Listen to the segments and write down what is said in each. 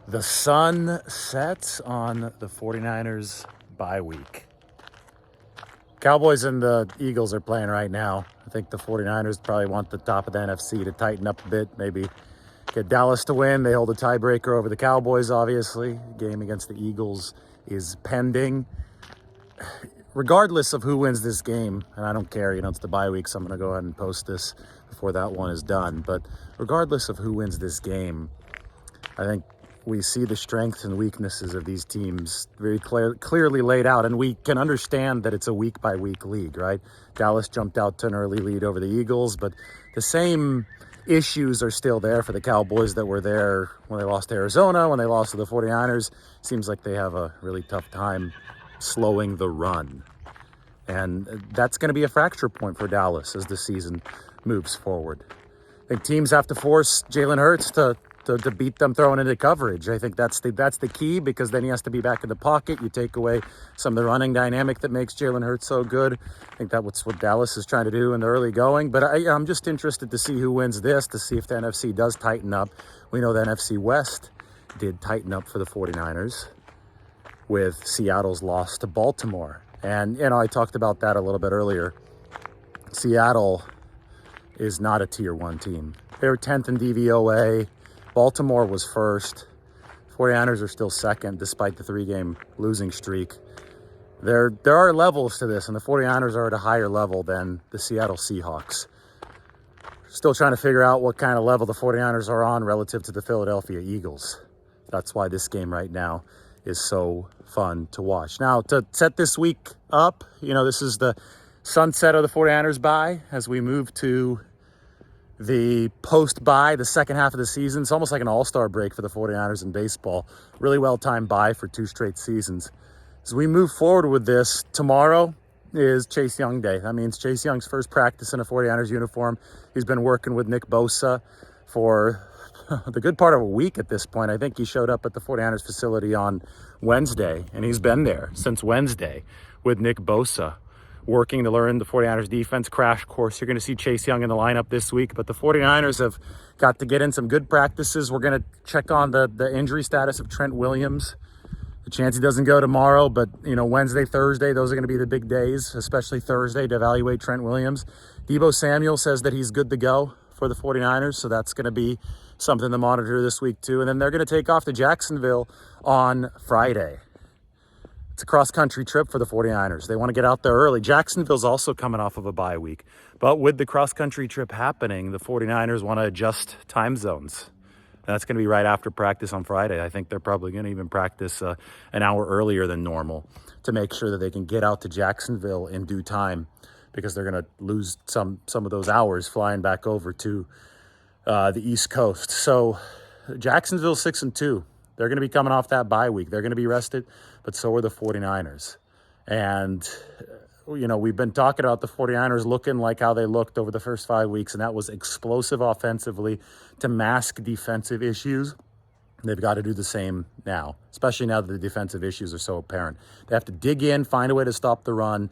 The sun sets on the 49ers bye week. Cowboys and the Eagles are playing right now. I think the 49ers probably want the top of the NFC to tighten up a bit, maybe get Dallas to win. They hold a tiebreaker over the Cowboys, obviously. Game against the Eagles is pending. Regardless of who wins this game, and I don't care, it's the bye week, so I'm going to go ahead and post this before that one is done. But regardless of who wins this game, I think we see the strengths and weaknesses of these teams very clearly laid out, and we can understand that it's a week-by-week league, right? Dallas jumped out to an early lead over the Eagles, but the same issues are still there for the Cowboys that were there when they lost to Arizona, when they lost to the 49ers. Seems like they have a really tough time slowing the run. And that's going to be a fracture point for Dallas as the season moves forward. I think teams have to force Jalen Hurts to beat them throwing into coverage. I think that's the key, because then he has to be back in the pocket. You take away some of the running dynamic that makes Jalen Hurts so good. I think that's what Dallas is trying to do in the early going. But I'm just interested to see who wins this, to see if the NFC does tighten up. We know the NFC West did tighten up for the 49ers with Seattle's loss to Baltimore. And, I talked about that a little bit earlier. Seattle is not a tier 1 team. They're 10th in DVOA. Baltimore was first. 49ers are still second despite the 3-game losing streak. There are levels to this, and the 49ers are at a higher level than the Seattle Seahawks. Still trying to figure out what kind of level the 49ers are on relative to the Philadelphia Eagles. That's why this game right now is so fun to watch. Now, to set this week up, this is the sunset of the 49ers bye as we move to the post-bye, the second half of the season. It's almost like an all-star break for the 49ers in baseball. Really well-timed bye for 2 straight seasons. As we move forward with this, tomorrow is Chase Young Day. That means Chase Young's first practice in a 49ers uniform. He's been working with Nick Bosa for the good part of a week at this point. I think he showed up at the 49ers facility on Wednesday, and he's been there since Wednesday with Nick Bosa, working to learn the 49ers defense crash course. You're going to see Chase Young in the lineup this week, but the 49ers have got to get in some good practices. We're going to check on the injury status of Trent Williams. The chance he doesn't go tomorrow, but Wednesday, Thursday, those are going to be the big days, especially Thursday, to evaluate Trent Williams. Deebo Samuel says that he's good to go for the 49ers, so that's going to be something to monitor this week too. And then they're going to take off to Jacksonville on Friday. It's a cross-country trip for the 49ers. They want to get out there early. Jacksonville's also coming off of a bye week. But with the cross-country trip happening, the 49ers want to adjust time zones. That's going to be right after practice on Friday. I think they're probably going to even practice an hour earlier than normal to make sure that they can get out to Jacksonville in due time, because they're going to lose some of those hours flying back over to the East Coast. So Jacksonville 6-2. They're going to be coming off that bye week. They're going to be rested, but so are the 49ers. And, we've been talking about the 49ers looking like how they looked over the first 5 weeks, and that was explosive offensively to mask defensive issues. They've got to do the same now, especially now that the defensive issues are so apparent. They have to dig in, find a way to stop the run.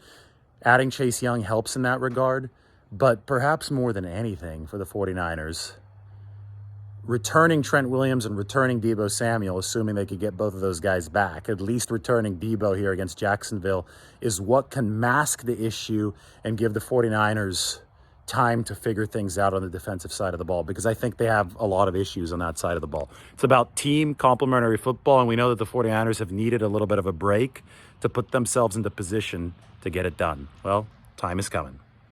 Adding Chase Young helps in that regard, but perhaps more than anything for the 49ers, returning Trent Williams and returning Deebo Samuel, assuming they could get both of those guys back, at least returning Deebo here against Jacksonville, is what can mask the issue and give the 49ers time to figure things out on the defensive side of the ball, because I think they have a lot of issues on that side of the ball. It's about team complementary football, and we know that the 49ers have needed a little bit of a break to put themselves into position to get it done. Well, time is coming.